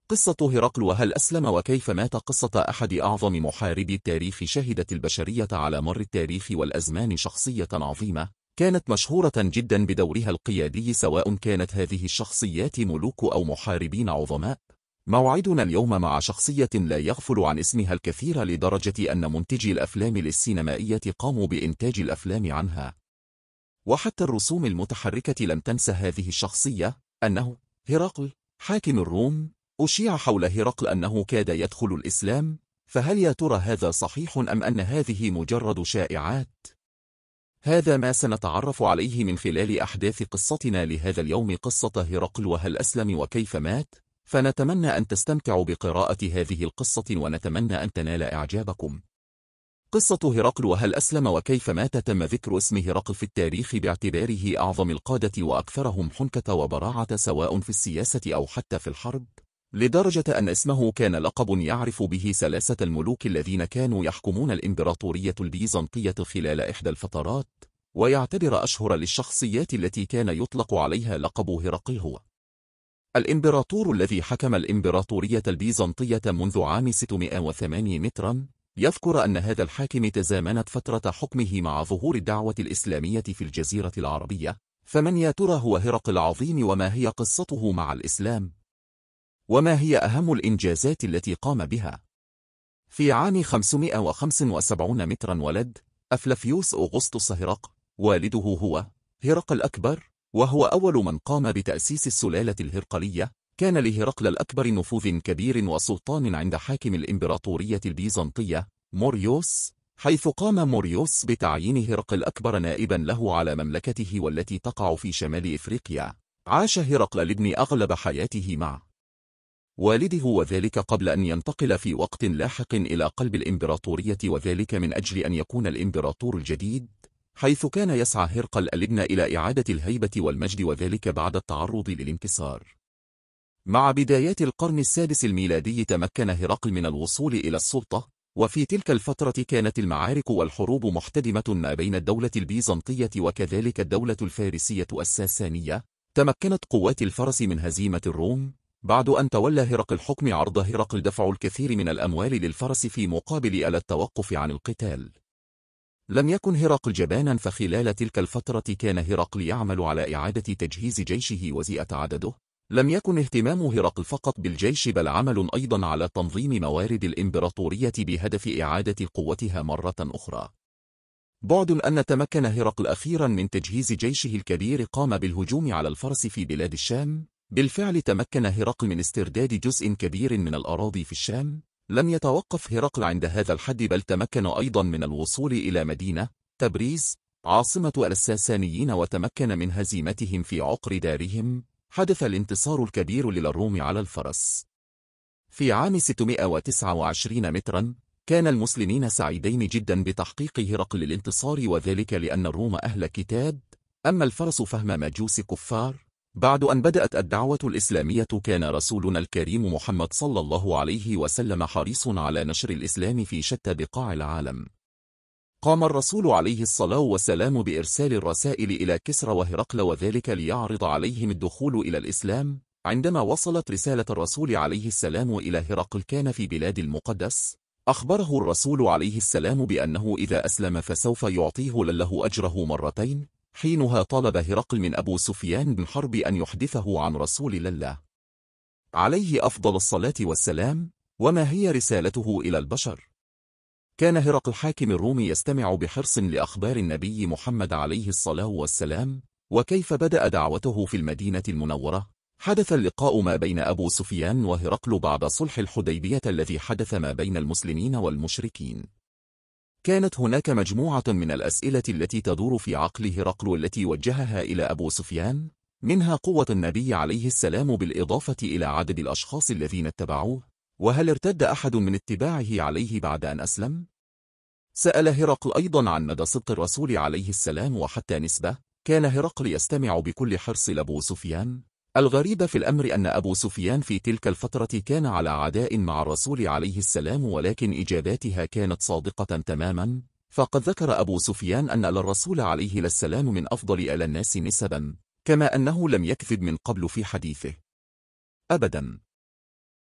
قصة هرقل وهل أسلم وكيف مات. قصة أحد أعظم محاربي التاريخ. شهدت البشرية على مر التاريخ والأزمان شخصية عظيمة كانت مشهورة جدا بدورها القيادي، سواء كانت هذه الشخصيات ملوك أو محاربين عظماء. موعدنا اليوم مع شخصية لا يغفل عن اسمها الكثير لدرجة أن منتجي الأفلام السينمائية قاموا بإنتاج الأفلام عنها، وحتى الرسوم المتحركة لم تنس هذه الشخصية، أنه هرقل حاكم الروم. أشيع حول هرقل أنه كاد يدخل الإسلام، فهل يا ترى هذا صحيح أم أن هذه مجرد شائعات؟ هذا ما سنتعرف عليه من خلال أحداث قصتنا لهذا اليوم، قصة هرقل وهل أسلم وكيف مات. فنتمنى أن تستمتعوا بقراءة هذه القصة ونتمنى أن تنال إعجابكم. قصة هرقل وهل أسلم وكيف مات. تم ذكر اسم هرقل في التاريخ باعتباره أعظم القادة وأكثرهم حنكة وبراعة، سواء في السياسة أو حتى في الحرب، لدرجة أن اسمه كان لقب يعرف به سلاسة الملوك الذين كانوا يحكمون الإمبراطورية البيزنطية خلال إحدى الفترات. ويعتبر أشهر للشخصيات التي كان يطلق عليها لقب هرقل هو الإمبراطور الذي حكم الإمبراطورية البيزنطية منذ عام 608 مترا. يذكر أن هذا الحاكم تزامنت فترة حكمه مع ظهور الدعوة الإسلامية في الجزيرة العربية. فمن يا ترى هو هرقل العظيم، وما هي قصته مع الإسلام، وما هي أهم الإنجازات التي قام بها؟ في عام 575 مترا ولد أفلافيوس أغسطس هرقل، والده هو هرقل الأكبر، وهو أول من قام بتأسيس السلالة الهرقلية. كان لهرقل الأكبر نفوذ كبير وسلطان عند حاكم الإمبراطورية البيزنطية موريوس، حيث قام موريوس بتعيين هرقل الأكبر نائبا له على مملكته والتي تقع في شمال إفريقيا. عاش هرقل الابن أغلب حياته مع والده، وذلك قبل أن ينتقل في وقت لاحق إلى قلب الإمبراطورية، وذلك من أجل أن يكون الإمبراطور الجديد، حيث كان يسعى هرقل الابن إلى إعادة الهيبة والمجد، وذلك بعد التعرض للانكسار. مع بدايات القرن السادس الميلادي تمكن هرقل من الوصول إلى السلطة، وفي تلك الفترة كانت المعارك والحروب محتدمة ما بين الدولة البيزنطية وكذلك الدولة الفارسية الساسانية. تمكنت قوات الفرس من هزيمة الروم. بعد أن تولى هرقل الحكم عرض هرقل دفع الكثير من الأموال للفرس في مقابل التوقف عن القتال. لم يكن هرقل جبانا، فخلال تلك الفترة كان هرقل يعمل على إعادة تجهيز جيشه وزيادة عدده. لم يكن اهتمام هرقل فقط بالجيش، بل عمل أيضا على تنظيم موارد الإمبراطورية بهدف إعادة قوتها مرة أخرى. بعد أن تمكن هرقل أخيرا من تجهيز جيشه الكبير، قام بالهجوم على الفرس في بلاد الشام. بالفعل تمكن هرقل من استرداد جزء كبير من الأراضي في الشام. لم يتوقف هرقل عند هذا الحد، بل تمكن أيضا من الوصول إلى مدينة تبريز عاصمة الساسانيين، وتمكن من هزيمتهم في عقر دارهم. حدث الانتصار الكبير للروم على الفرس. في عام 629 مترا كان المسلمين سعيدين جدا بتحقيق هرقل للانتصار، وذلك لأن الروم أهل كتاب، أما الفرس فهم مجوس كفار. بعد أن بدأت الدعوة الإسلامية كان رسولنا الكريم محمد صلى الله عليه وسلم حريص على نشر الإسلام في شتى بقاع العالم. قام الرسول عليه الصلاة والسلام بإرسال الرسائل إلى كسرى وهرقل، وذلك ليعرض عليهم الدخول إلى الإسلام. عندما وصلت رسالة الرسول عليه السلام إلى هرقل كان في بلاد المقدس، أخبره الرسول عليه السلام بأنه إذا أسلم فسوف يعطيه له أجره مرتين. حينها طلب هرقل من أبو سفيان بن حرب أن يحدثه عن رسول الله عليه أفضل الصلاة والسلام، وما هي رسالته إلى البشر. كان هرقل حاكم الروم يستمع بحرص لأخبار النبي محمد عليه الصلاة والسلام، وكيف بدأ دعوته في المدينة المنورة. حدث اللقاء ما بين أبو سفيان وهرقل بعد صلح الحديبية الذي حدث ما بين المسلمين والمشركين. كانت هناك مجموعة من الأسئلة التي تدور في عقل هرقل والتي وجهها إلى أبو سفيان، منها قوة النبي عليه السلام بالإضافة إلى عدد الأشخاص الذين اتبعوه، وهل ارتد أحد من اتباعه عليه بعد أن أسلم؟ سأل هرقل أيضا عن مدى صدق الرسول عليه السلام وحتى نسبة. كان هرقل يستمع بكل حرص لأبو سفيان. الغريب في الأمر أن أبو سفيان في تلك الفترة كان على عداء مع الرسول عليه السلام، ولكن إجاباتها كانت صادقة تماما. فقد ذكر أبو سفيان أن للرسول عليه السلام من أفضل الناس نسبا، كما أنه لم يكذب من قبل في حديثه أبدا.